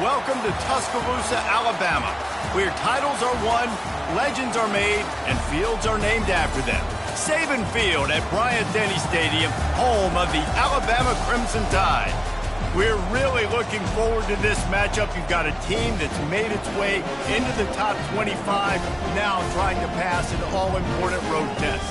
Welcome to Tuscaloosa, Alabama, where titles are won, legends are made, and fields are named after them. Saban Field at Bryant-Denny Stadium, home of the Alabama Crimson Tide. We're really looking forward to this matchup. You've got a team that's made its way into the top 25, now trying to pass an all-important road test.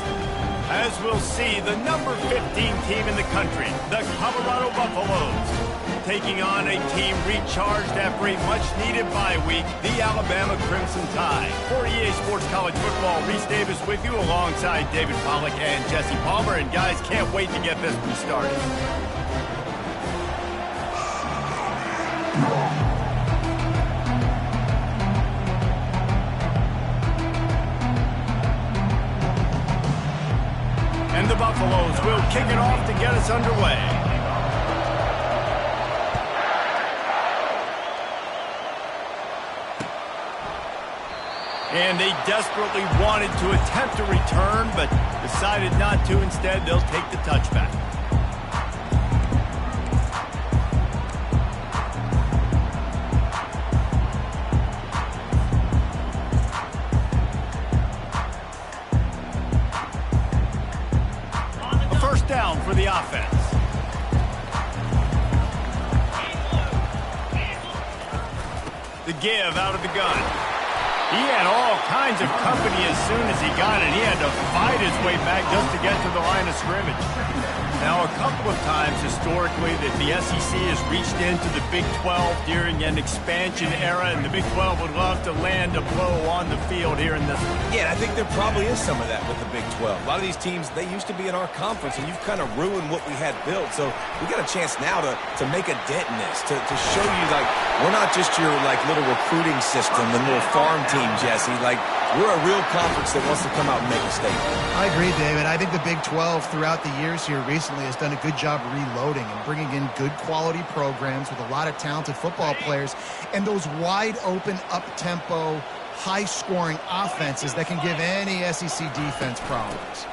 As we'll see, the number 15 team in the country, the Colorado Buffaloes, taking on a team recharged after a much-needed bye week, the Alabama Crimson Tide. For EA Sports College Football, Reese Davis with you alongside David Pollack and Jesse Palmer. And guys, can't wait to get this one started. And the Buffaloes will kick it off to get us underway. And they desperately wanted to attempt a return, but decided not to. Instead, they'll take the touchback. A first down for the offense. The give out of the gun. He had all kinds of company as soon as he got it. He had to fight his way back just to get to the line of scrimmage. Now, a couple of times historically that the SEC has reached into the Big 12 during an expansion era, and the Big 12 would love to land a blow on the field here in this one. Yeah, I think there probably is some of that with the Big 12. A lot of these teams, they used to be in our conference, and you've kind of ruined what we had built. So we got a chance now to make a dent in this, to show you, like, we're not just your, like, little recruiting system and little farm team, Jesse. Like, we're a real conference that wants to come out and make a statement. I agree, David. I think the Big 12 throughout the years here recently has done a good job reloading and bringing in good quality programs with a lot of talented football players and those wide open, up-tempo, high-scoring offenses that can give any SEC defense problems.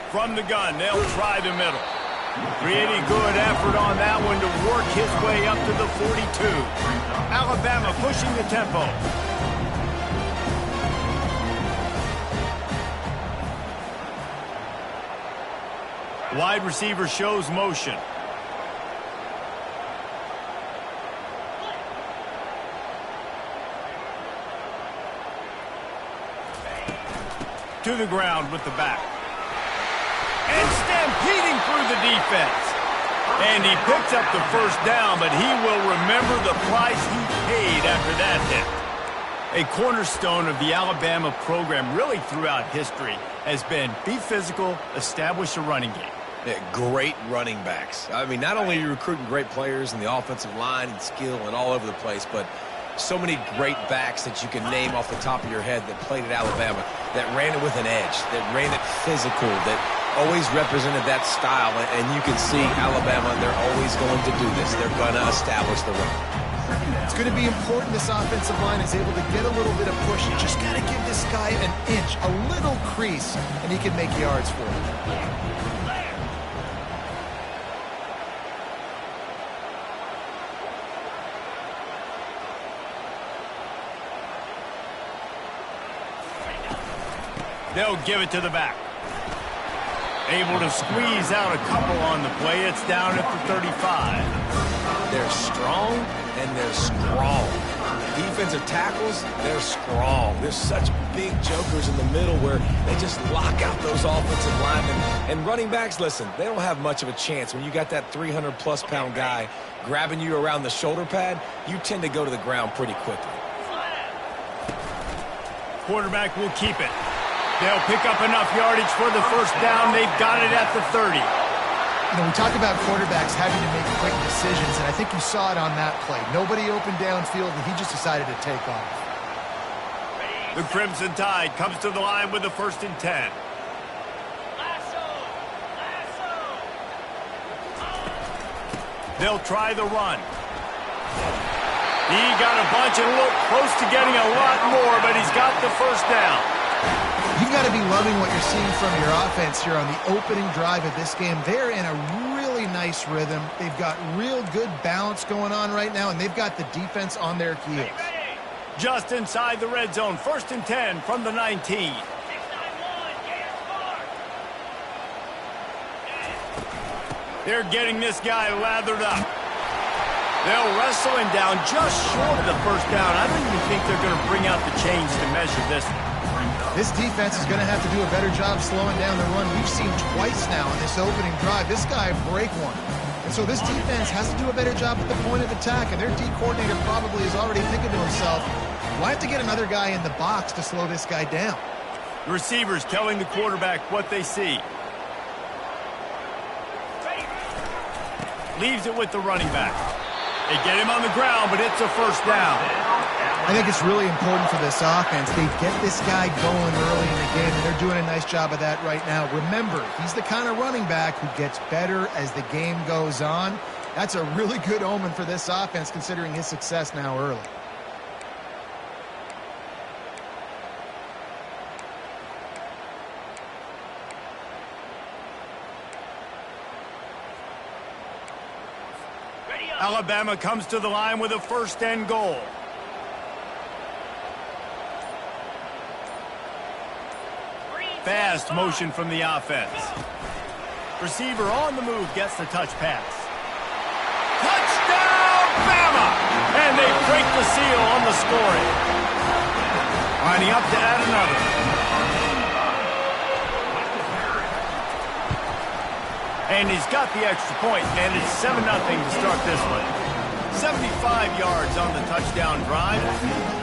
From the gun, they'll try the middle. Really good effort on that one to work his way up to the 42. Alabama pushing the tempo. Wide receiver shows motion. To the ground with the back. And stampeding through the defense. And he picks up the first down, but he will remember the price he paid after that hit. A cornerstone of the Alabama program really throughout history has been be physical, establish a running game. Yeah, great running backs. I mean, not only are you recruiting great players in the offensive line and skill and all over the place, but so many great backs that you can name off the top of your head that played at Alabama, that ran it with an edge, that ran it physical, that always represented that style. And you can see Alabama, they're always going to do this. They're going to establish the run. It's going to be important this offensive line is able to get a little bit of push. You just got to give this guy an inch, a little crease, and he can make yards for it. They'll give it to the back. Able to squeeze out a couple on the play. It's down at the 35. They're strong and they're strong. Defensive tackles, they're strong. There's such big jokers in the middle where they just lock out those offensive linemen. And running backs, listen, they don't have much of a chance. When you got that 300-plus pound guy grabbing you around the shoulder pad, you tend to go to the ground pretty quickly. Quarterback will keep it. They'll pick up enough yardage for the first down. They've got it at the 30. You know, we talk about quarterbacks having to make quick decisions, and I think you saw it on that play. Nobody opened downfield, and he just decided to take off. The Crimson Tide comes to the line with the 1st and 10. They'll try the run. He got a bunch and looked close to getting a lot more, but he's got the first down. You've got to be loving what you're seeing from your offense here on the opening drive of this game. They're in a really really nice rhythm. They've got real good balance going on right now, and they've got the defense on their heels. Just inside the red zone, 1st and 10 from the 19. They're getting this guy lathered up. They'll wrestle him down just short of the 1st down. I don't even think they're going to bring out the chains to measure this. This defense is going to have to do a better job slowing down the run. We've seen twice now in this opening drive. This guy break one. And so this defense has to do a better job at the point of attack. And their D coordinator probably is already thinking to himself, well, I have to get another guy in the box to slow this guy down. The receivers telling the quarterback what they see. Leaves it with the running back. They get him on the ground, but it's a 1st down. I think it's really important for this offense. They get this guy going early in the game, and they're doing a nice job of that right now. Remember, he's the kind of running back who gets better as the game goes on. That's a really good omen for this offense, considering his success now early. Alabama comes to the line with a 1st and goal. Fast motion from the offense. Receiver on the move gets the touch pass. Touchdown, Bama! And they break the seal on the scoring. Lining up to add another. And he's got the extra point, and it's 7-0 to start this one. 75 yards on the touchdown drive,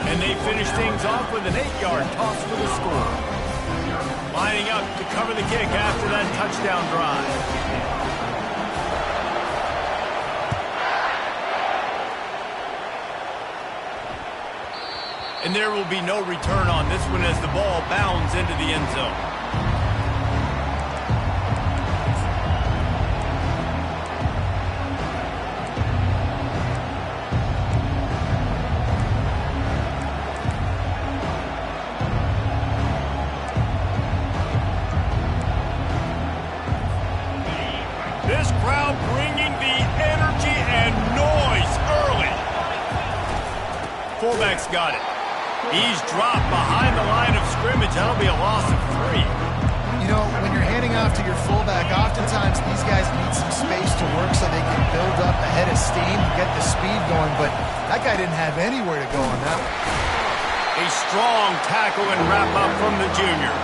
and they finish things off with an 8-yard toss for the score. Lining up to cover the kick after that touchdown drive. And there will be no return on this one as the ball bounds into the end zone. This crowd bringing the energy and noise early. Fullback's got it. He's dropped behind the line of scrimmage. That'll be a loss of 3. You know, when you're handing off to your fullback, oftentimes these guys need some space to work so they can build up a head of steam and get the speed going, but that guy didn't have anywhere to go on that one. A strong tackle and wrap up from the junior.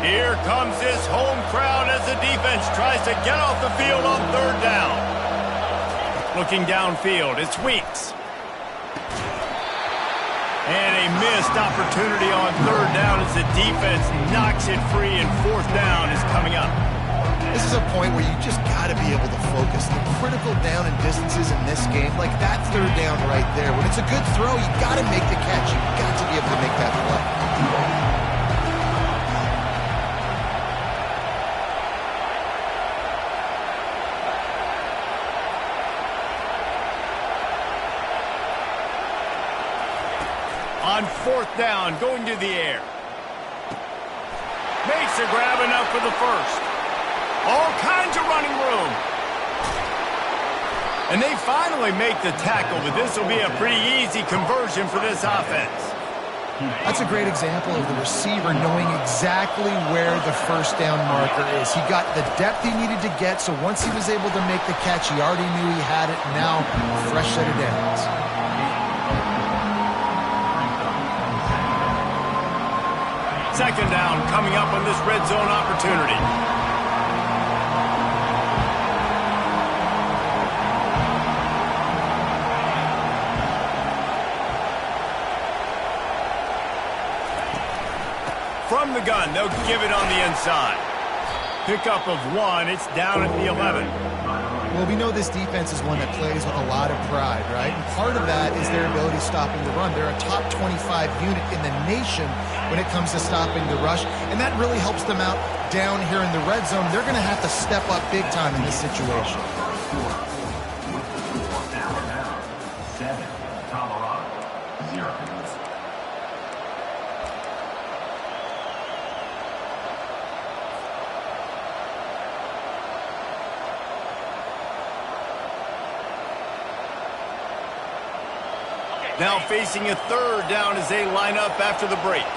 Here comes this home crowd as the defense tries to get off the field on 3rd down. Looking downfield, it's Weeks. And a missed opportunity on 3rd down as the defense knocks it free, and 4th down is coming up. This is a point where you just got to be able to focus. The critical down and distances in this game, like that 3rd down right there. When it's a good throw, you got to make the catch. You got to be able to make that play. On 4th down, going to the air. Makes a grab enough for the 1st. All kinds of running room. And they finally make the tackle, but this will be a pretty easy conversion for this offense. That's a great example of the receiver knowing exactly where the 1st down marker is. He got the depth he needed to get, so once he was able to make the catch, he already knew he had it. Now, a fresh set of downs. Second down coming up on this red zone opportunity. From the gun, they'll give it on the inside. Pickup of 1, it's down at the 11. Well, we know this defense is one that plays with a lot of pride, right? And part of that is their ability stopping the run. They're a top 25 unit in the nation when it comes to stopping the rush, and that really helps them out down here in the red zone. They're going to have to step up big time in this situation. Alabama, 7, Colorado, 0. Now facing a third down as they line up after the break.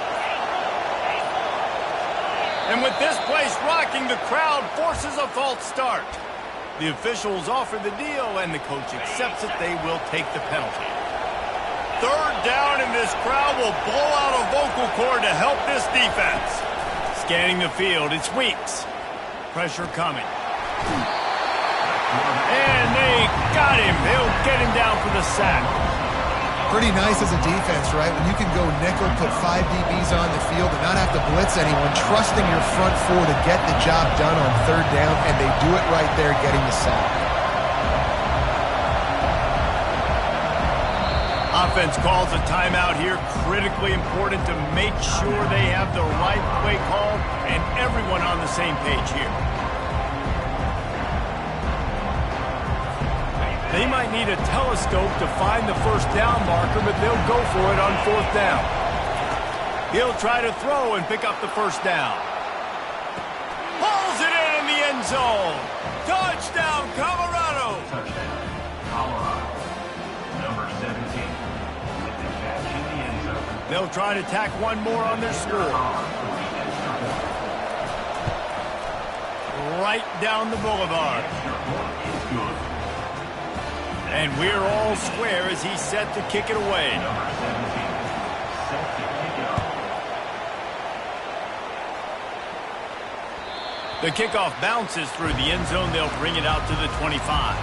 And with this place rocking, the crowd forces a false start. The officials offer the deal, and the coach accepts it. They will take the penalty. Third down, and this crowd will blow out a vocal cord to help this defense. Scanning the field, it's Weeks. Pressure coming. And they got him. They'll get him down for the sack. Pretty nice as a defense, right? When you can go nickel, put 5 DBs on the field and not have to blitz anyone, trusting your front four to get the job done on third down, and they do it right there, getting the sack. Offense calls a timeout here. Critically important to make sure they have the right play call and everyone on the same page here. They might need a telescope to find the first down marker, but they'll go for it on fourth down. He'll try to throw and pick up the first down. Pulls it in the end zone. Touchdown, Colorado. Touchdown, Colorado. Number 17. With the catch in the end zone. They'll try to tack one more on their score. Right down the boulevard. And we're all square as he's set to kick it away. The kickoff bounces through the end zone. They'll bring it out to the 25.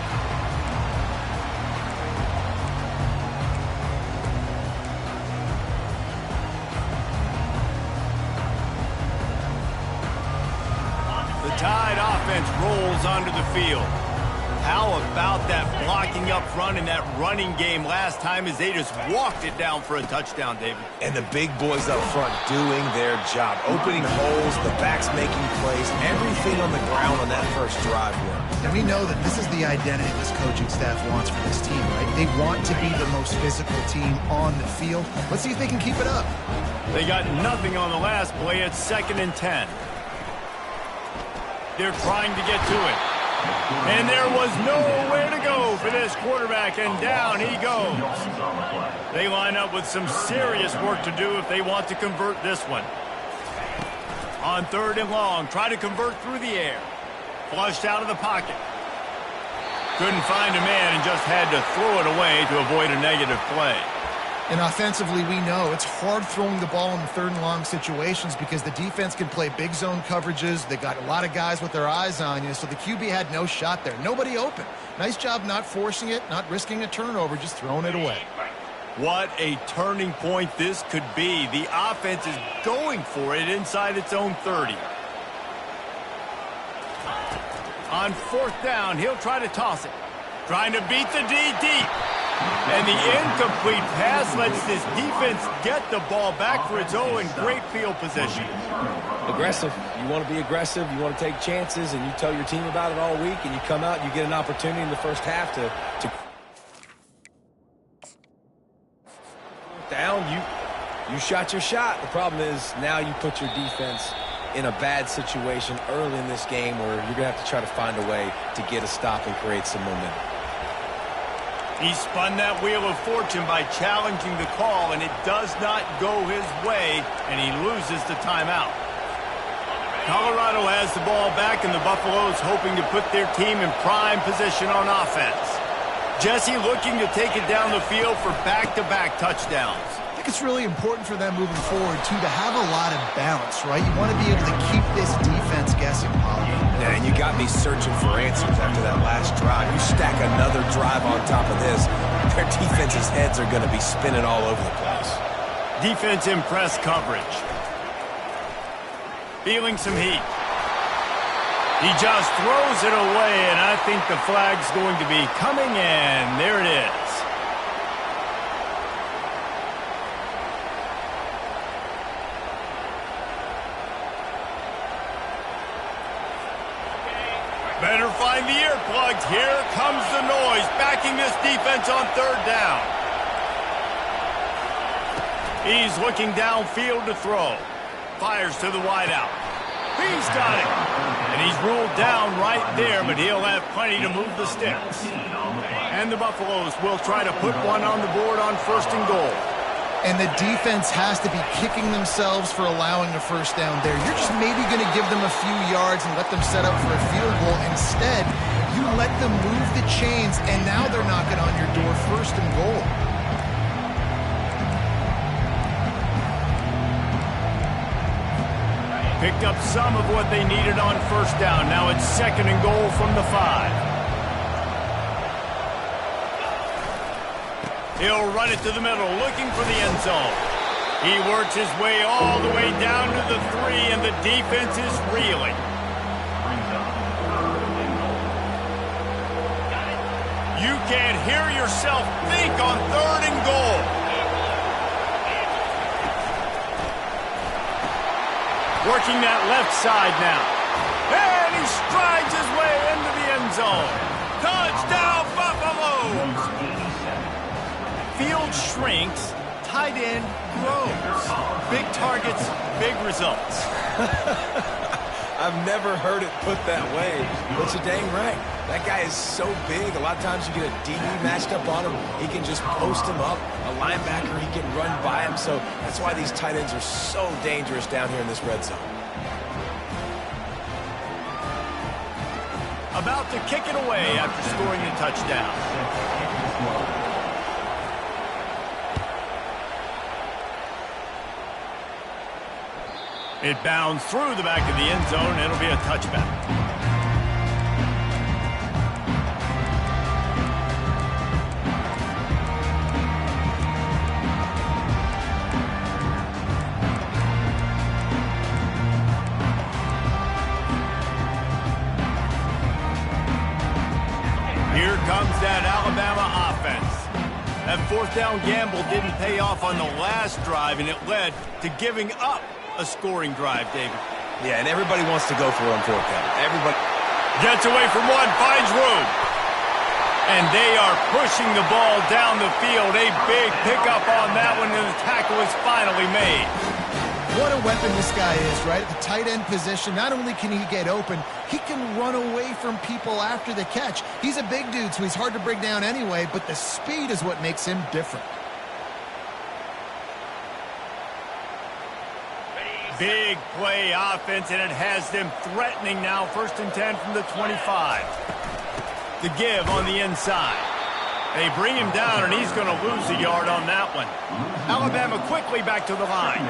The Tide offense rolls onto the field. How about that blocking up front and that running game last time as they just walked it down for a touchdown, David? And the big boys up front doing their job, opening holes, the backs making plays, everything on the ground on that first drive work. And we know that this is the identity this coaching staff wants for this team, right? They want to be the most physical team on the field. Let's see if they can keep it up. They got nothing on the last play. It's 2nd and 10. They're trying to get to it. And there was nowhere to go for this quarterback, and down he goes. They line up with some serious work to do if they want to convert this one. On 3rd and long, try to convert through the air. Flushed out of the pocket. Couldn't find a man and just had to throw it away to avoid a negative play. And offensively, we know it's hard throwing the ball in the 3rd and long situations because the defense can play big zone coverages. They got a lot of guys with their eyes on you, so the QB had no shot there. Nobody open. Nice job not forcing it, not risking a turnover, just throwing it away. What a turning point this could be. The offense is going for it inside its own 30. On 4th down, he'll try to toss it. Trying to beat the D deep. And the incomplete pass lets this defense get the ball back for its own in great field position. Aggressive. You want to be aggressive. You want to take chances, and you tell your team about it all week, and you come out and you get an opportunity in the first half to down. You shot your shot. The problem is now you put your defense in a bad situation early in this game where you're going to have to try to find a way to get a stop and create some momentum. He spun that wheel of fortune by challenging the call, and it does not go his way, and he loses the timeout. Colorado has the ball back, and the Buffaloes hoping to put their team in prime position on offense. Jesse looking to take it down the field for back-to-back touchdowns. I think it's really important for them moving forward, too, to have a lot of balance, right? You want to be able to keep this defense guessing, Paulie. Yeah, and you got me searching for answers after that last drive. You stack another drive on top of this, their defense's heads are going to be spinning all over the place. Defense in press coverage. Feeling some heat. He just throws it away, and I think the flag's going to be coming in. There it is. Better find the earplugs. Here comes the noise, backing this defense on 3rd down. He's looking downfield to throw. Fires to the wideout. He's got it. And he's ruled down right there, but he'll have plenty to move the sticks. And the Buffaloes will try to put one on the board on 1st and goal. And the defense has to be kicking themselves for allowing a first down there. You're just maybe going to give them a few yards and let them set up for a field goal. Instead, you let them move the chains, and now they're knocking on your door 1st and goal. Picked up some of what they needed on 1st down. Now it's 2nd and goal from the 5. He'll run it to the middle, looking for the end zone. He works his way all the way down to the 3, and the defense is reeling. You can't hear yourself think on 3rd and goal. Working that left side now. And he strides his way into the end zone. Touchdown, Buffaloes! Field shrinks, tight end grows. Big targets, big results. I've never heard it put that way, but you're dang right. That guy is so big. A lot of times you get a DB matched up on him. He can just post him up. A linebacker, he can run by him. So that's why these tight ends are so dangerous down here in this red zone. About to kick it away after scoring a touchdown. It bounds through the back of the end zone. It'll be a touchback. Here comes that Alabama offense. That 4th down gamble didn't pay off on the last drive, and it led to giving up a scoring drive, David. Yeah, and everybody wants to go for it on 4th down. Everybody gets away from one, finds room. And they are pushing the ball down the field. A big pickup on that one, and the tackle is finally made. What a weapon this guy is, right? At the tight end position, not only can he get open, he can run away from people after the catch. He's a big dude, so he's hard to bring down anyway, but the speed is what makes him different. Big play offense, and it has them threatening now. 1st and 10 from the 25. The give on the inside. They bring him down, and he's going to lose a yard on that one. Alabama quickly back to the line.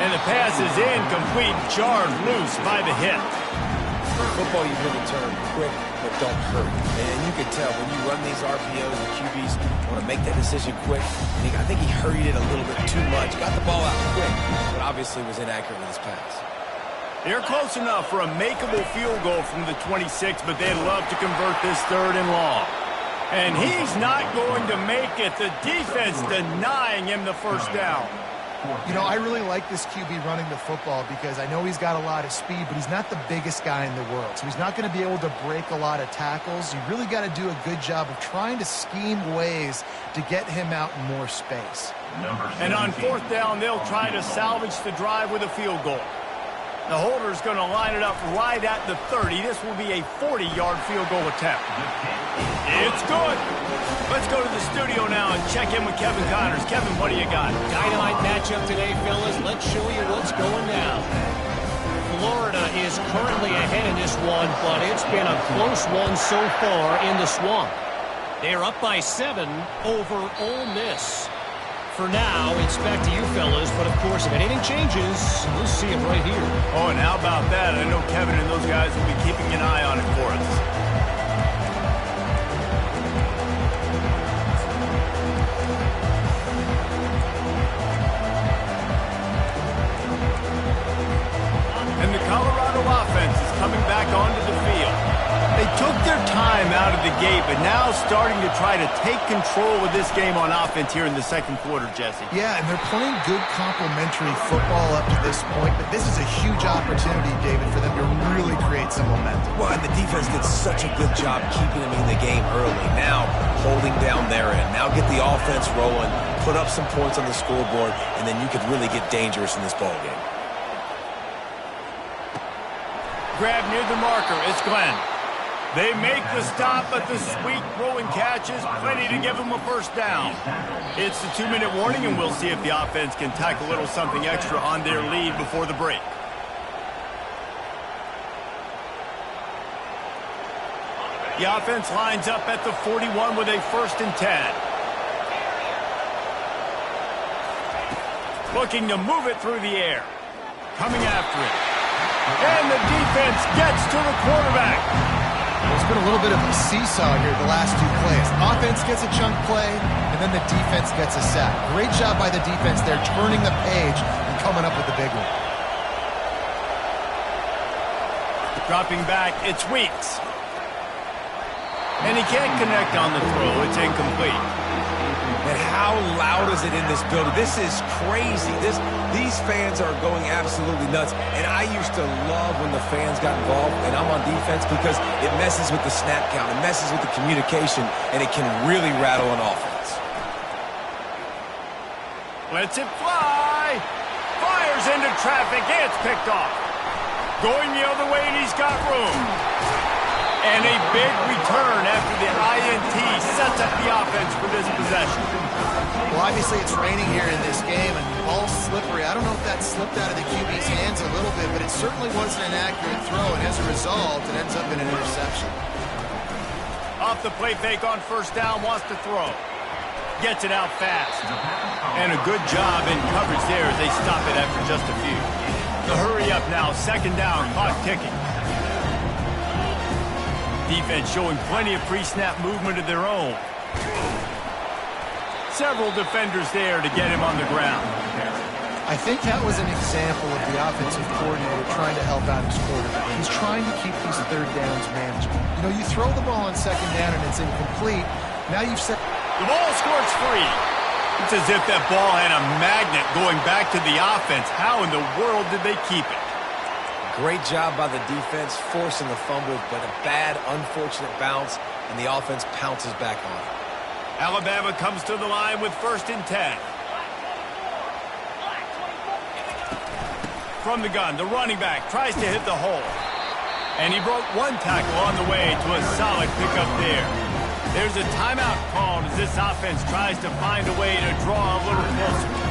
And the pass is incomplete, jarred loose by the hit. Football, you really turn quick, but don't hurry. And you can tell when you run these RPOs, the QBs want to make that decision quick. And I think he hurried it a little bit too much. Got the ball out quick, but obviously was inaccurate with his pass. They're close enough for a makeable field goal from the 26, but they'd love to convert this 3rd and long. And he's not going to make it. The defense denying him the 1st down. You know, I really like this QB running the football because I know he's got a lot of speed, but he's not the biggest guy in the world. So he's not going to be able to break a lot of tackles. You really got to do a good job of trying to scheme ways to get him out in more space. And on 4th down, they'll try to salvage the drive with a field goal. The holder's going to line it up right at the 30. This will be a 40-yard field goal attempt. It's good. Let's go to the studio now and check in with Kevin Connors. Kevin, what do you got? Dynamite matchup today, fellas. Let's show you what's going down. Florida is currently ahead in this one, but it's been a close one so far in the Swamp. They're up by 7 over Ole Miss. For now, it's back to you fellas, but of course, if anything changes, we'll see it right here. Oh, and how about that? I know Kevin and those guys will be keeping an eye on it for us. And the Colorado offense is coming back onto the field. They took their time out of the gate, but now starting to try to take control of this game on offense here in the second quarter, Jesse. Yeah, and they're playing good complementary football up to this point, but this is a huge opportunity, David, for them to really create some momentum. Well, and the defense did such a good job keeping them in the game early. Now, holding down their end. Now get the offense rolling, put up some points on the scoreboard, and then you could really get dangerous in this ballgame. Grab near the marker. It's Glenn. They make the stop, but the sweet throwing catch is plenty to give them a first down. It's the 2-minute warning, and we'll see if the offense can tack a little something extra on their lead before the break. The offense lines up at the 41 with a 1st and 10. Looking to move it through the air. Coming after it. And the defense gets to the quarterback. There's been a little bit of a seesaw here the last 2 plays. Offense gets a chunk play, and then the defense gets a sack. Great job by the defense there, turning the page and coming up with the big one. Dropping back, it's Weeks. And he can't connect on the throw. It's incomplete. And how loud is it in this building? This is crazy. These fans are going absolutely nuts. And I used to love when the fans got involved, and I'm on defense because it messes with the snap count. It messes with the communication, and it can really rattle an offense. Lets it fly. Fires into traffic. It's picked off. Going the other way, and he's got room. And a big return after the INT sets up the offense for this possession. Well, obviously it's raining here in this game, and the ball's slippery. I don't know if that slipped out of the QB's hands a little bit, but it certainly wasn't an accurate throw, and as a result, it ends up in an interception. Off the play fake on 1st down, wants to throw. Gets it out fast. And a good job in coverage there as they stop it after just a few. The hurry up now, 2nd down, clock ticking. Defense showing plenty of pre-snap movement of their own. Several defenders there to get him on the ground. I think that was an example of the offensive coordinator trying to help out his quarterback. He's trying to keep these 3rd downs manageable. You know, you throw the ball on 2nd down and it's incomplete. Now you've set... The ball squirts free. It's as if that ball had a magnet going back to the offense. How in the world did they keep it? Great job by the defense, forcing the fumble, but a bad, unfortunate bounce, and the offense pounces back on it. Alabama comes to the line with 1st and 10. From the gun, the running back tries to hit the hole. And he broke 1 tackle on the way to a solid pickup there. There's a timeout called as this offense tries to find a way to draw a little closer.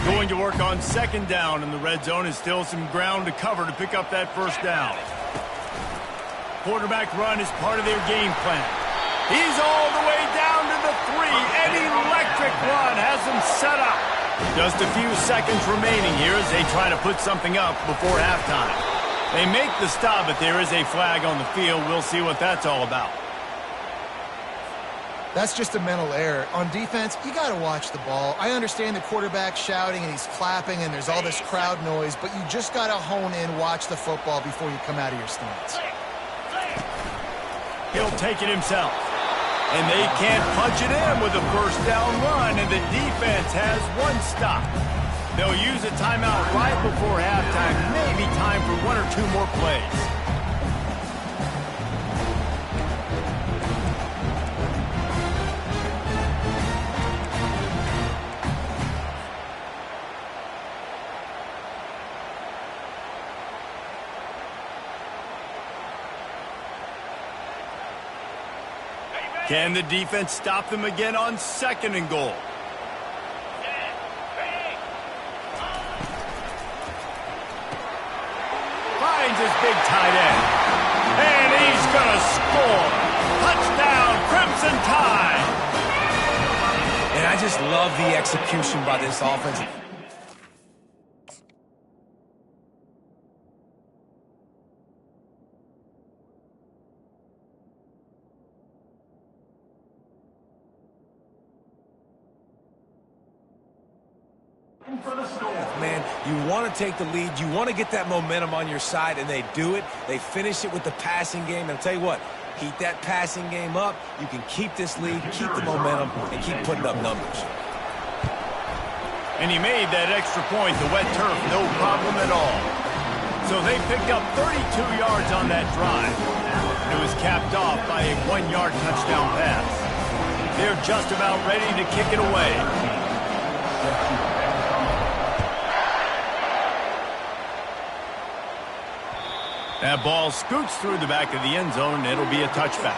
Going to work on 2nd down, and the red zone is still some ground to cover to pick up that 1st down. Quarterback run is part of their game plan. He's all the way down to the 3. An electric run has them set up. Just a few seconds remaining here as they try to put something up before halftime. They make the stop, but there is a flag on the field. We'll see what that's all about. That's just a mental error. On defense, you got to watch the ball. I understand the quarterback shouting and he's clapping and there's all this crowd noise, but you just got to hone in, watch the football before you come out of your stance. He'll take it himself. And they can't punch it in with a 1st down run, and the defense has 1 stop. They'll use a timeout right before halftime, maybe time for 1 or 2 more plays. Can the defense stop them again on 2nd and goal? Finds his big tight end. And he's going to score. Touchdown, Crimson Tide. And I just love the execution by this offense. Man, you want to take the lead. You want to get that momentum on your side, and they do it. They finish it with the passing game. And I'll tell you what, keep that passing game up. You can keep this lead, keep the momentum, and keep putting up numbers. And he made that extra point, the wet turf, no problem at all. So they picked up 32 yards on that drive. It was capped off by a 1-yard touchdown pass. They're just about ready to kick it away. That ball scoots through the back of the end zone, and it'll be a touchback.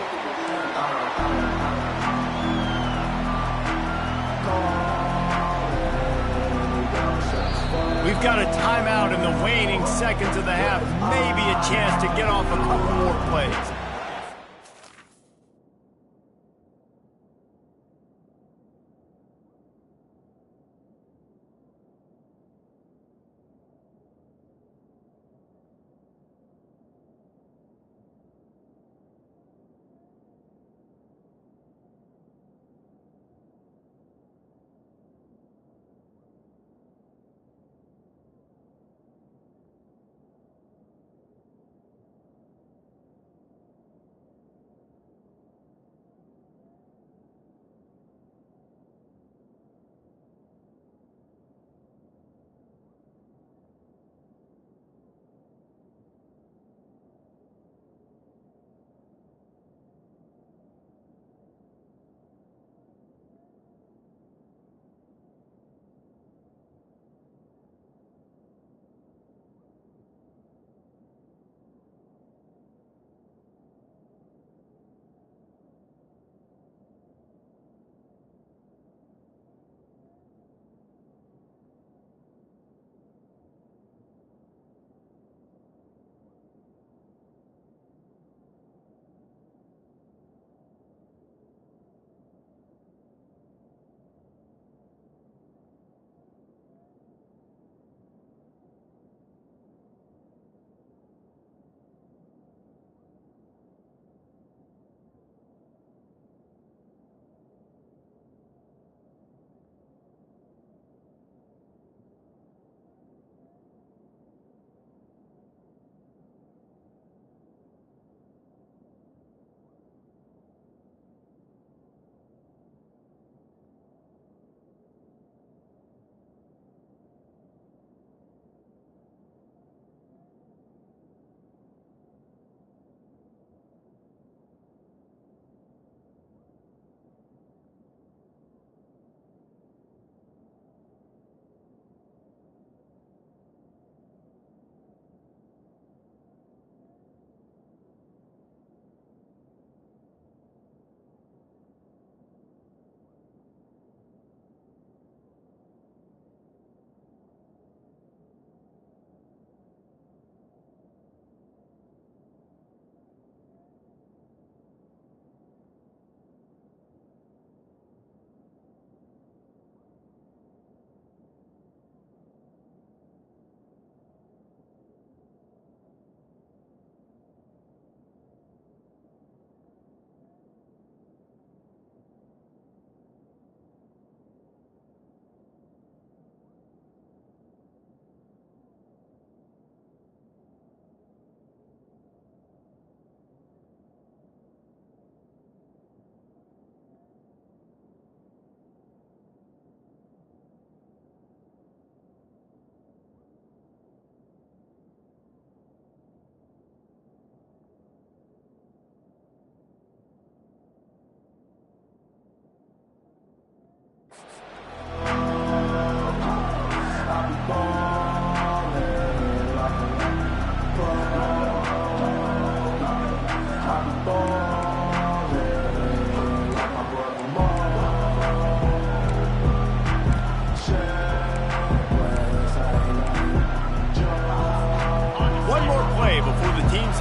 We've got a timeout in the waning seconds of the half. Maybe a chance to get off a couple more plays.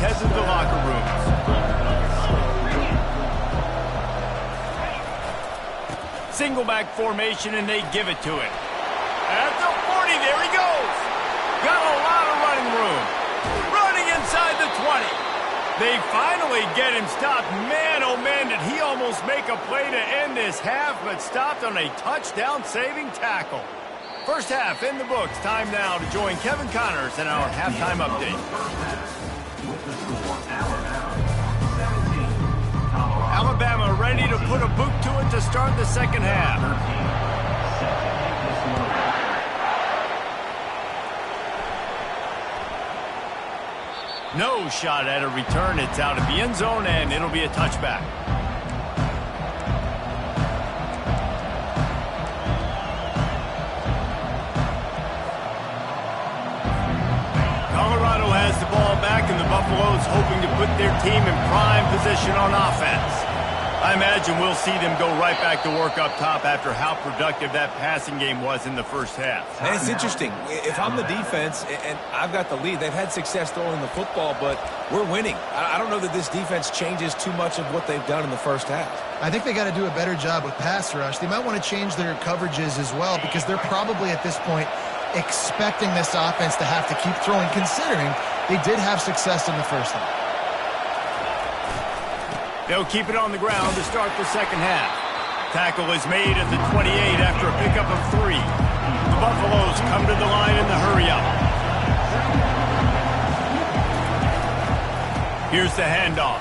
heads into the locker rooms. Single back formation, and they give it to him. At the 40, there he goes. Got a lot of running room. Running inside the 20. They finally get him stopped. Man, oh man, did he almost make a play to end this half, but stopped on a touchdown-saving tackle. First half in the books. Time now to join Kevin Connors in our halftime update. Alabama ready to put a boot to it to start the second half. No shot at a return. It's out of the end zone, and it'll be a touchback. Colorado has the ball back, and the Buffaloes hoping to put their team in prime position on offense. I imagine we'll see them go right back to work up top after how productive that passing game was in the first half. And it's interesting. If I'm the defense and I've got the lead, they've had success throwing the football, but we're winning. I don't know that this defense changes too much of what they've done in the first half. I think they got to do a better job with pass rush. They might want to change their coverages as well, because they're probably at this point expecting this offense to have to keep throwing, considering they did have success in the first half. They'll keep it on the ground to start the second half. Tackle is made at the 28 after a pickup of 3. The Buffaloes come to the line in the hurry-up. Here's the handoff.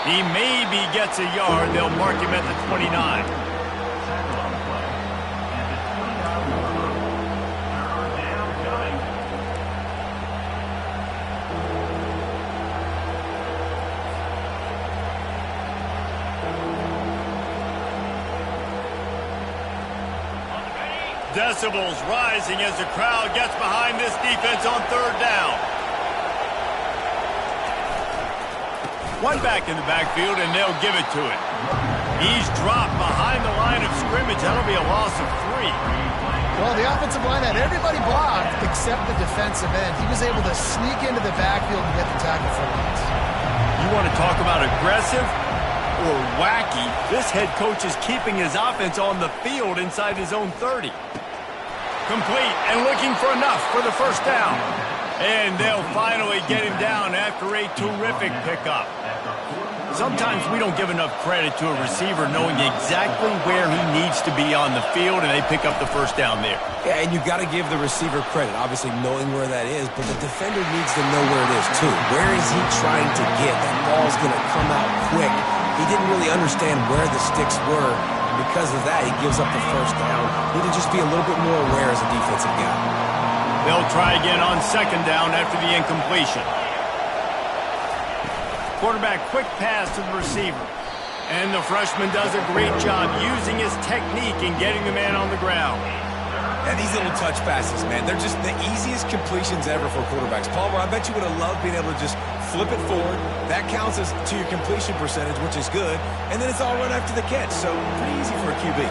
He maybe gets a yard. They'll mark him at the 29. Decibels rising as the crowd gets behind this defense on third down. One back in the backfield, and they'll give it to him. He's dropped behind the line of scrimmage. That'll be a loss of 3. Well, the offensive line had everybody blocked except the defensive end. He was able to sneak into the backfield and get the tackle for loss. You want to talk about aggressive or wacky? This head coach is keeping his offense on the field inside his own 30. Complete and looking for enough for the first down. And they'll finally get him down after a terrific pickup. Sometimes we don't give enough credit to a receiver knowing exactly where he needs to be on the field, and they pick up the first down there. Yeah, and you've got to give the receiver credit, obviously knowing where that is, but the defender needs to know where it is too. Where is he trying to get? That ball's going to come out quick. He didn't really understand where the sticks were. Because of that, he gives up the first down. Need to just be a little bit more aware as a defensive guy. They'll try again on second down after the incompletion. Quarterback quick pass to the receiver. And the freshman does a great job using his technique and getting the man on the ground. And these little touch passes, man, they're just the easiest completions ever for quarterbacks. Palmer, I bet you would have loved being able to just flip it forward. That counts as to your completion percentage, which is good. And then it's all run after the catch. So pretty easy for a QB.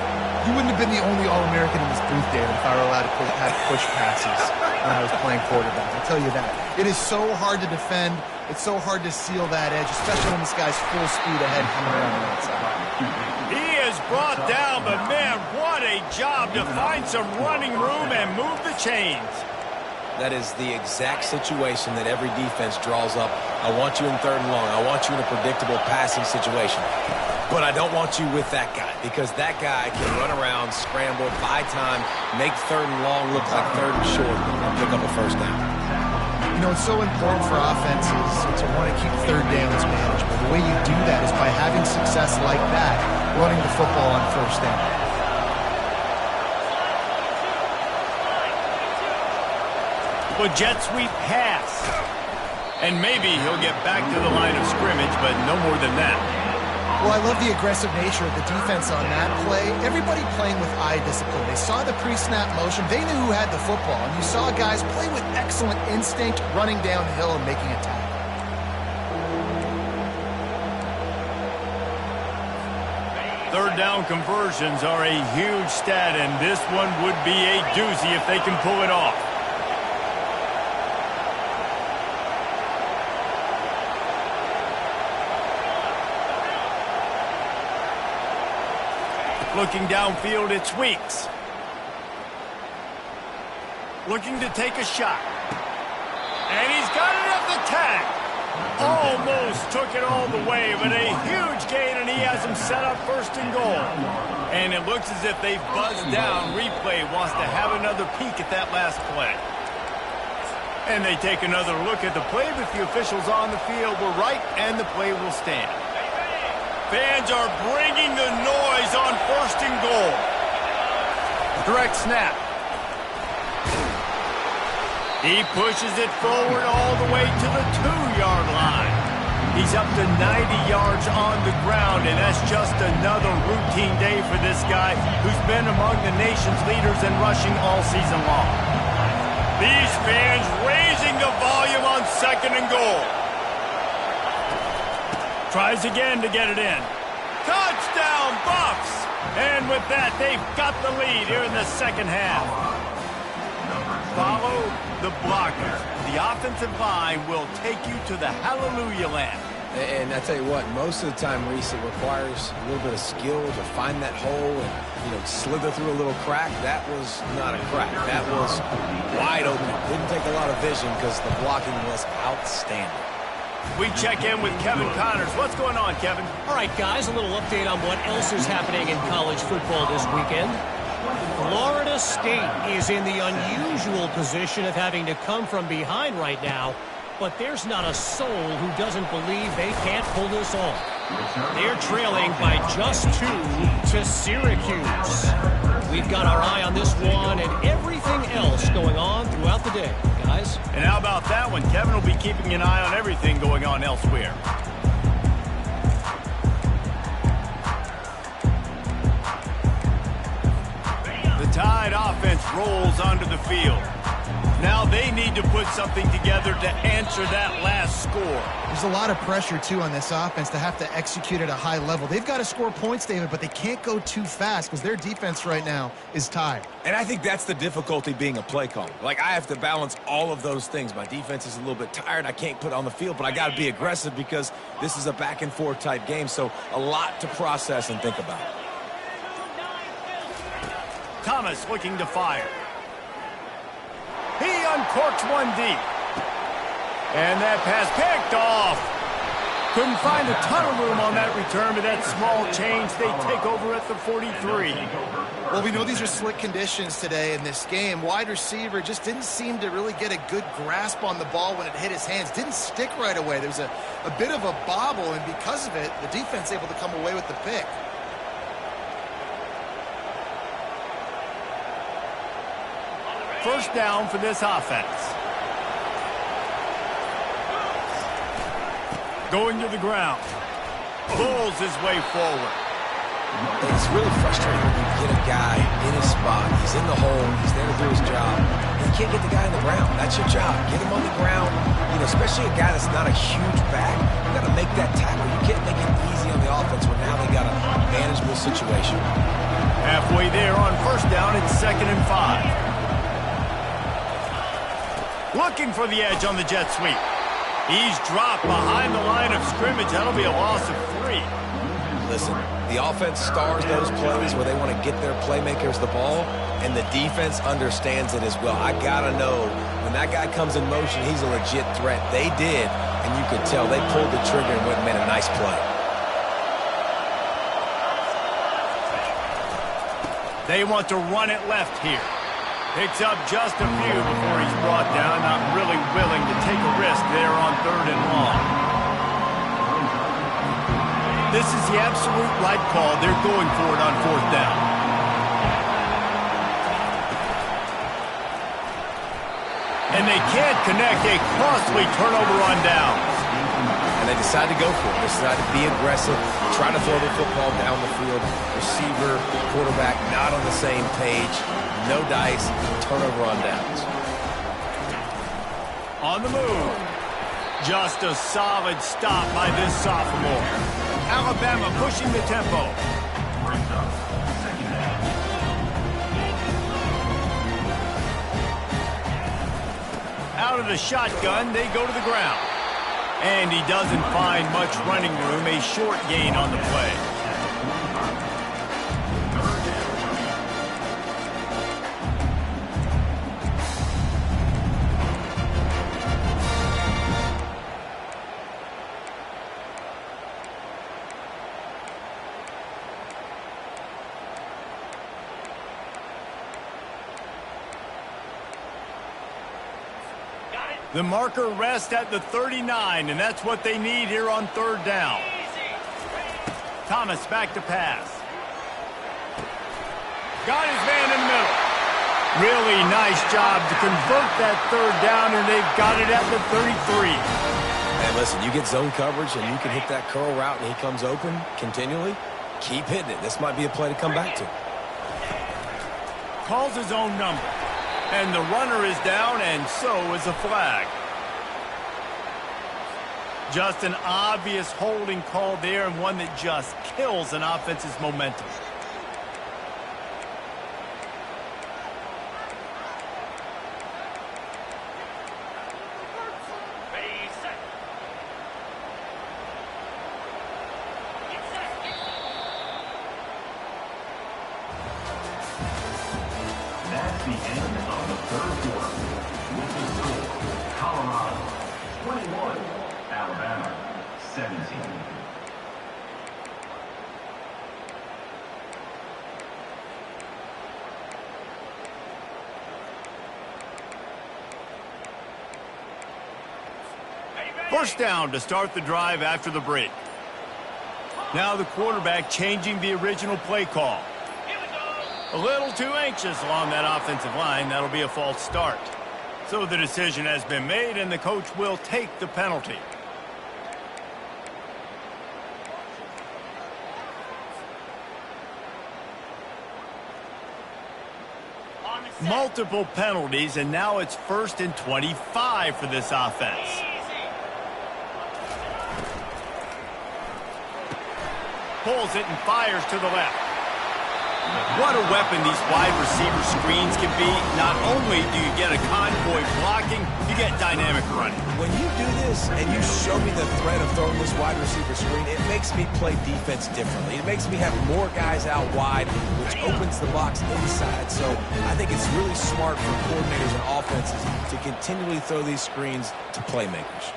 You wouldn't have been the only All-American in this booth, David, if I were allowed to have push passes when I was playing quarterback. I'll tell you that. It is so hard to defend. It's so hard to seal that edge, especially when this guy's full speed ahead coming around the outside. He is brought down, but man, what a job to find some running room and move the chains. That is the exact situation that every defense draws up. I want you in third and long. I want you in a predictable passing situation. But I don't want you with that guy, because that guy can run around, scramble, buy time, make third and long look like third and short, and pick up a first down. You know, it's so important for offenses to want to keep third downs manageable. The way you do that is by having success like that, running the football on first down. Well, jet sweep pass. And maybe he'll get back to the line of scrimmage, but no more than that. Well, I love the aggressive nature of the defense on that play. Everybody playing with eye discipline. They saw the pre-snap motion. They knew who had the football. And you saw guys play with excellent instinct, running downhill and making a tackle. Third down conversions are a huge stat, and this one would be a doozy if they can pull it off. Looking downfield, it's Weeks. Looking to take a shot. And he's got it at the tag. Almost took it all the way, but a huge gain, and he has him set up first and goal. And it looks as if they've buzzed down. Replay wants to have another peek at that last play. And they take another look at the play, but the officials on the field were right, and the play will stand. Fans are bringing the noise on first and goal. Direct snap. He pushes it forward all the way to the 2-yard line. He's up to 90 yards on the ground, and that's just another routine day for this guy who's been among the nation's leaders in rushing all season long. These fans raising the volume on second and goal. Tries again to get it in. Touchdown, Buffs! And with that, they've got the lead here in the second half. Follow the blockers. The offensive line will take you to the hallelujah land. And I tell you what, most of the time, Reese, it requires a little bit of skill to find that hole and, slither through a little crack. That was not a crack. That was wide open. Didn't take a lot of vision because the blocking was outstanding. We check in with Kevin Connors. What's going on, Kevin? All right, guys, a little update on what else is happening in college football this weekend. Florida State is in the unusual position of having to come from behind right now, but there's not a soul who doesn't believe they can't pull this off. They're trailing by just 2 to Syracuse. We've got our eye on this one and everything else going on throughout the day, guys. And how about that one? Kevin will be keeping an eye on everything going on elsewhere. Tide offense rolls onto the field. Now they need to put something together to answer that last score. There's a lot of pressure, too, on this offense to have to execute at a high level. They've got to score points, David, but they can't go too fast because their defense right now is tired. And I think that's the difficulty being a play caller. Like, I have to balance all of those things. My defense is a little bit tired. I can't put it on the field, but I got to be aggressive because this is a back-and-forth type game, so a lot to process and think about. Thomas looking to fire. He uncorks one deep. And that pass picked off. Couldn't find a ton of room on that return, but that small change, they take over at the 43. Well, we know these are slick conditions today in this game. Wide receiver just didn't seem to really get a good grasp on the ball when it hit his hands. Didn't stick right away. There was a bit of a bobble, and because of it, the defense able to come away with the pick. First down for this offense. Going to the ground. Pulls his way forward. It's really frustrating when you get a guy in his spot. He's in the hole. He's there to do his job. You can't get the guy on the ground. That's your job. Get him on the ground. Especially a guy that's not a huge back. You got to make that tackle. You can't make it easy on the offense when now they got a manageable situation. Halfway there on first down, it's 2nd and 5. Looking for the edge on the jet sweep. He's dropped behind the line of scrimmage. That'll be a loss of 3. Listen, the offense stars those plays where they want to get their playmakers the ball, and the defense understands it as well. I got to know when that guy comes in motion, he's a legit threat. They did, and you could tell they pulled the trigger and went and made a nice play. They want to run it left here. Picks up just a few before he's brought down. Not really willing to take a risk there on 3rd and long. This is the absolute right call. They're going for it on 4th down. And they can't connect. A costly turnover on downs. And they decide to go for it. They decide to be aggressive, try to throw the football down the field. Receiver, quarterback, not on the same page. No dice, turnover on downs. On the move. Just a solid stop by this sophomore. Alabama pushing the tempo. Out of the shotgun, they go to the ground. And he doesn't find much running room. A short gain on the play. The marker rests at the 39, and that's what they need here on third down. Thomas back to pass. Got his man in the middle. Really nice job to convert that third down, and they've got it at the 33. And listen, you get zone coverage, and you can hit that curl route, and he comes open continually. Keep hitting it. This might be a play to come back to. Calls his own number. And the runner is down, and so is a flag. Just an obvious holding call there, and one that just kills an offense's momentum. That's the end of the third quarter. With the score, Colorado 21, Alabama 17. First down to start the drive after the break. Now the quarterback changing the original play call. A little too anxious along that offensive line. That'll be a false start. So the decision has been made, and the coach will take the penalty. Multiple penalties, and now it's 1st and 25 for this offense. Pulls it and fires to the left. What a weapon these wide receiver screens can be. Not only do you get a convoy blocking, you get dynamic running. When you do this and you show me the threat of throwing this wide receiver screen, it makes me play defense differently. It makes me have more guys out wide, which opens the box inside. So I think it's really smart for coordinators and offenses to continually throw these screens to playmakers.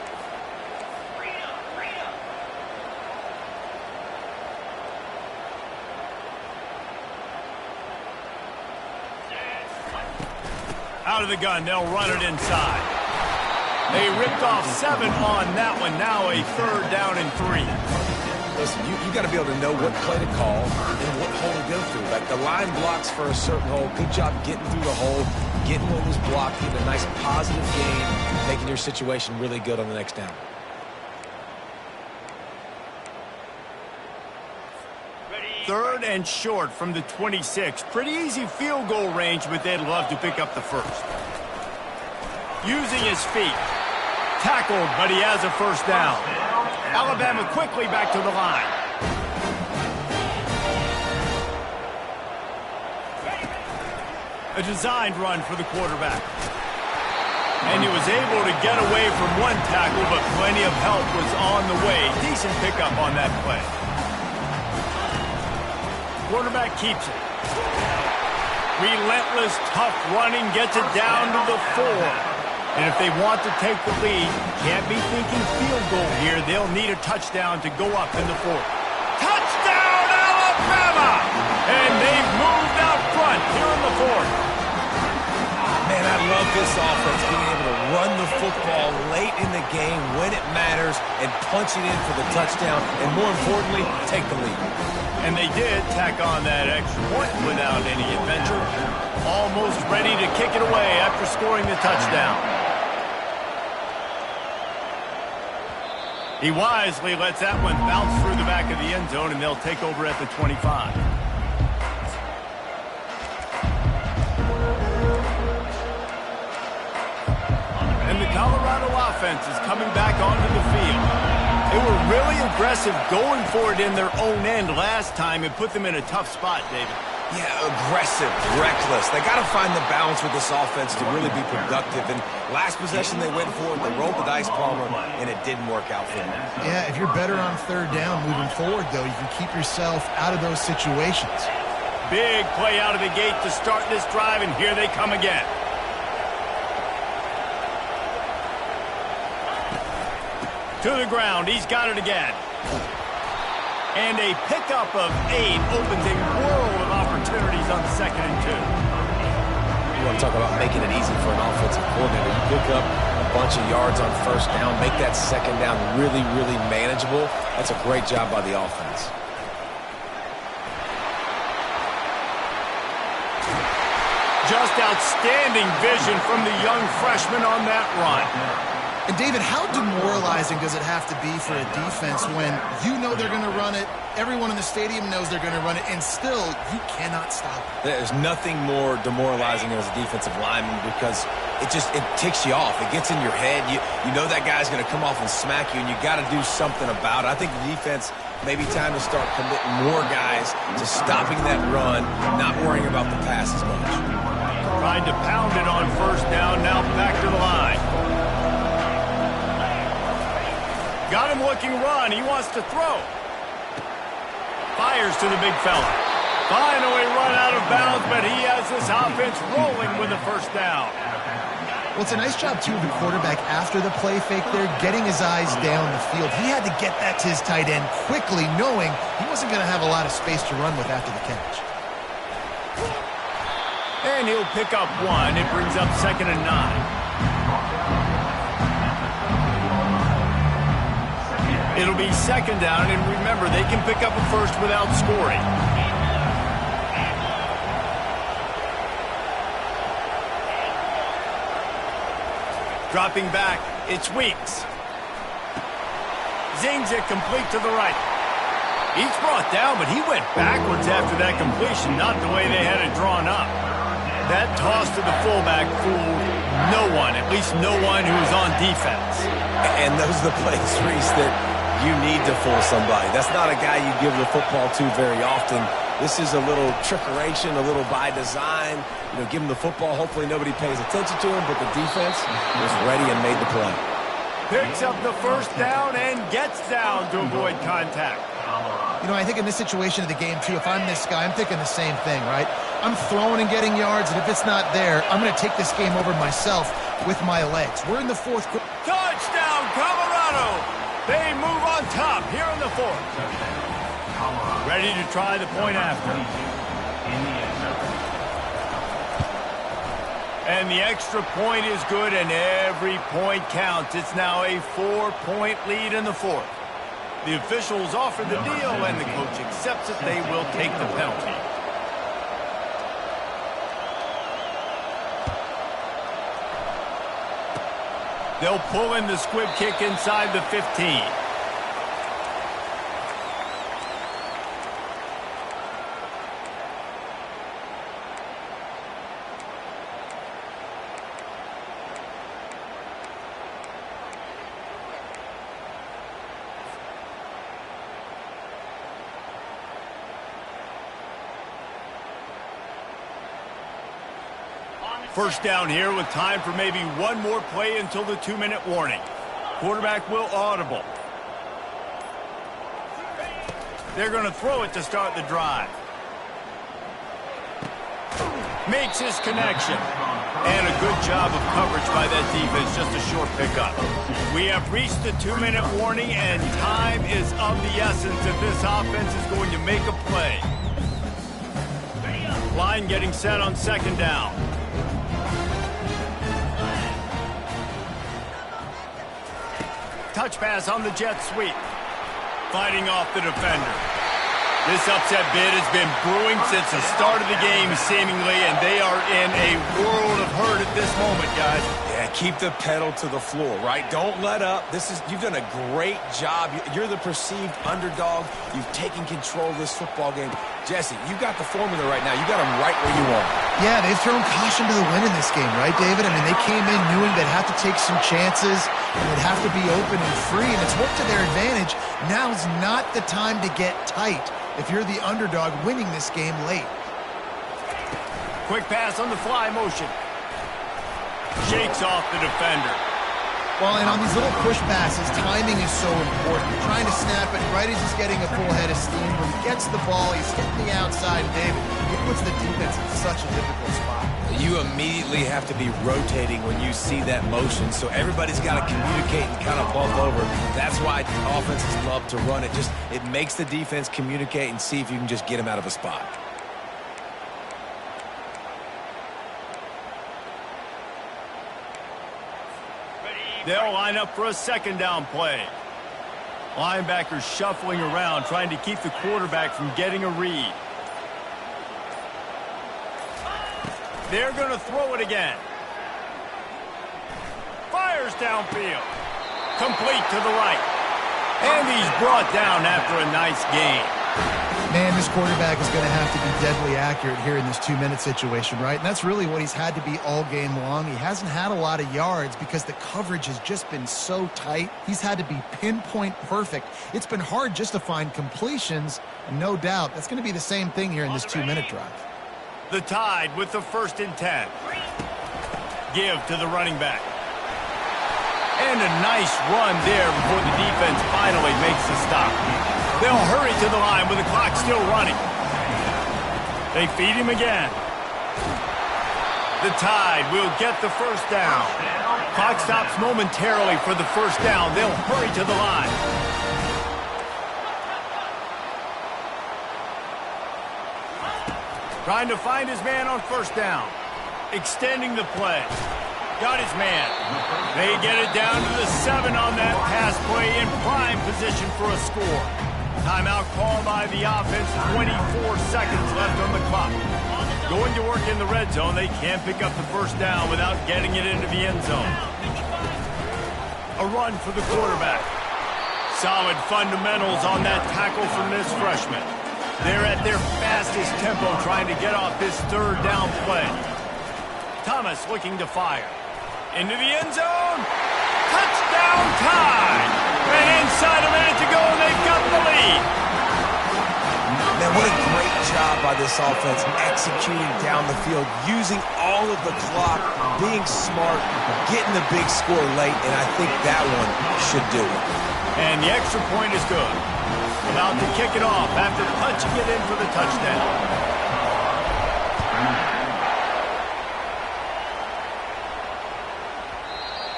Out of the gun, they'll run it inside. They ripped off 7 on that one. Now a 3rd down and 3. Listen, you got to be able to know what play to call and what hole to go through. Like the line blocks for a certain hole. Good job getting through the hole, getting what was blocked, getting a nice positive gain, making your situation really good on the next down. Third and short from the 26. Pretty easy field goal range, but they'd love to pick up the first. Using his feet. Tackled, but he has a 1st down. Alabama quickly back to the line. A designed run for the quarterback. And he was able to get away from one tackle, but plenty of help was on the way. Decent pickup on that play. Quarterback keeps it. Relentless, tough running, gets it down to the 4. And if they want to take the lead, can't be thinking field goal here. They'll need a touchdown to go up in the 4th. Touchdown, Alabama! And they've moved out front here in the 4th. Man, I love this offense, being able to run the football late in the game when it matters and punch it in for the touchdown, and more importantly, take the lead. And they did tack on that extra point without any adventure. Almost ready to kick it away after scoring the touchdown. He wisely lets that one bounce through the back of the end zone, and they'll take over at the 25. And the Colorado offense is coming back onto the field. They were really aggressive going for it in their own end last time. It put them in a tough spot, David. Yeah, aggressive, reckless. They got to find the balance with this offense to really be productive. And last possession they went for it, they rolled the dice, Palmer, and it didn't work out for them. Yeah, if you're better on 3rd down moving forward, though, you can keep yourself out of those situations. Big play out of the gate to start this drive, and here they come again. To the ground, he's got it again. And a pickup of 8 opens a world of opportunities on 2nd and 2. You want to talk about making it easy for an offensive coordinator. You pick up a bunch of yards on first down, make that second down really, really manageable. That's a great job by the offense. Just outstanding vision from the young freshman on that run. And David, how demoralizing does it have to be for a defense when you know they're going to run it, everyone in the stadium knows they're going to run it, and still you cannot stop it? There's nothing more demoralizing as a defensive lineman because it ticks you off. It gets in your head. You know that guy's going to come off and smack you, and you got to do something about it. I think the defense maybe time to start committing more guys to stopping that run, not worrying about the pass as much. Trying to pound it on first down, now back to the line. Got him looking run. He wants to throw. Fires to the big fella. Finally run out of bounds, but he has this offense rolling with a first down. Well, it's a nice job, too, of the quarterback after the play fake there, getting his eyes down the field. He had to get that to his tight end quickly, knowing he wasn't going to have a lot of space to run with after the catch. And he'll pick up one. It brings up 2nd and 9. It'll be 2nd down, and remember, they can pick up a first without scoring. Dropping back, it's Weeks. Zings it complete to the right. He's brought down, but he went backwards after that completion, not the way they had it drawn up. That toss to the fullback fooled no one, at least no one who was on defense. And those are the plays, Reese, that you need to fool somebody. That's not a guy you give the football to very often. This is a little trickeration, a little by design. You know, give him the football. Hopefully nobody pays attention to him, but the defense was ready and made the play. Picks up the first down and gets down to avoid contact. You know, I think in this situation of the game, too, if I'm this guy, I'm thinking the same thing, right? I'm throwing and getting yards, and if it's not there, I'm going to take this game over myself with my legs. We're in the 4th quarter. Touchdown, Colorado! They move on top here in the 4th. Ready to try the point after. And the extra point is good, and every point counts. It's now a 4-point lead in the 4th. The officials offer the deal, and the coach accepts it. They will take the penalty. They'll pull in the squib kick inside the 15. First down here with time for maybe one more play until the 2-minute warning. Quarterback will audible. They're going to throw it to start the drive. Makes his connection. And a good job of coverage by that defense, just a short pickup. We have reached the 2-minute warning, and time is of the essence if this offense is going to make a play. Line getting set on 2nd down. Touch pass on the jet sweep. Fighting off the defender. This upset bid has been brewing since the start of the game, seemingly, and they are in a world of hurt at this moment, guys. Yeah, keep the pedal to the floor, right? Don't let up. You've done a great job. You're the perceived underdog. You've taken control of this football game. Jesse, you got the formula right now. You got them right where you want. Yeah, they've thrown caution to the wind in this game, right, David? I mean, they came in knowing they'd have to take some chances, and they'd have to be open and free, and it's worked to their advantage. Now's not the time to get tight if you're the underdog winning this game late. Quick pass on the fly motion. Shakes off the defender. Well, and on these little push passes, timing is so important. Trying to snap it right as he's getting a full head of steam. When he gets the ball, he's hitting the outside. David, it puts the defense in such a difficult spot. You immediately have to be rotating when you see that motion, so everybody's got to communicate and kind of bump over. That's why offenses love to run it. It makes the defense communicate and see if you can just get him out of a spot. They'll line up for a second down play. Linebackers shuffling around, trying to keep the quarterback from getting a read. They're going to throw it again. Fires downfield. Complete to the right. And he's brought down after a nice gain. Man, this quarterback is going to have to be deadly accurate here in this 2-minute situation, right? And that's really what he's had to be all game long. He hasn't had a lot of yards because the coverage has just been so tight. He's had to be pinpoint perfect. It's been hard just to find completions, and no doubt that's going to be the same thing here in this 2-minute drive. The Tide with the 1st and 10. Give to the running back. And a nice run there before the defense finally makes the stop. They'll hurry to the line with the clock still running. They feed him again. The Tide will get the 1st down. Clock stops momentarily for the 1st down. They'll hurry to the line. Trying to find his man on 1st down. Extending the play. Got his man. They get it down to the 7 on that pass play in prime position for a score. Timeout called by the offense. 24 seconds left on the clock. Going to work in the red zone. They can't pick up the 1st down without getting it into the end zone. A run for the quarterback. Solid fundamentals on that tackle from this freshman. They're at their fastest tempo trying to get off this 3rd down play. Thomas looking to fire. Into the end zone. Touchdown Tide. And inside a minute to go, they've got the lead. Man, what a great job by this offense executing down the field, using all of the clock, being smart, getting the big score late, and I think that one should do it. And the extra point is good. About to kick it off after punching it in for the touchdown.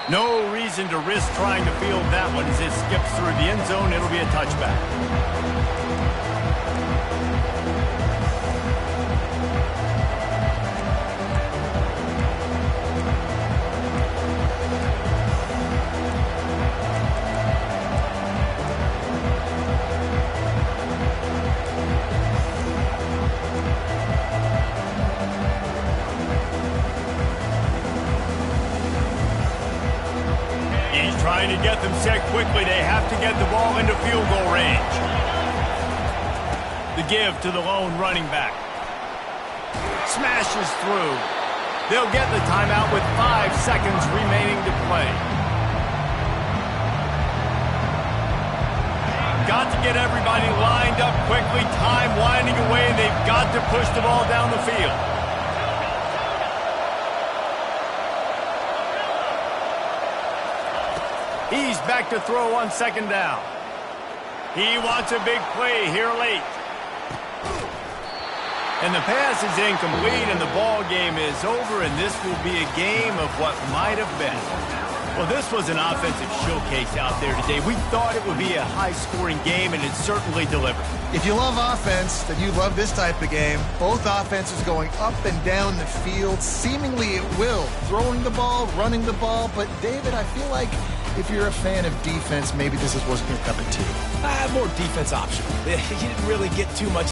No reason to risk trying to field that one as it skips through the end zone. It'll be a touchback. Trying to get them set quickly. They have to get the ball into field goal range. The give to the lone running back. Smashes through. They'll get the timeout with 5 seconds remaining to play. Got to get everybody lined up quickly. Time winding away. They've got to push the ball down the field. He's back to throw on 2nd down. He wants a big play here late. And the pass is incomplete, and the ball game is over, and this will be a game of what might have been. Well, this was an offensive showcase out there today. We thought it would be a high-scoring game, and it certainly delivered. If you love offense, then you love this type of game. Both offenses going up and down the field, seemingly at will. Throwing the ball, running the ball. But, David, I feel like if you're a fan of defense, maybe this wasn't your cup of tea. More defense option. You didn't really get too much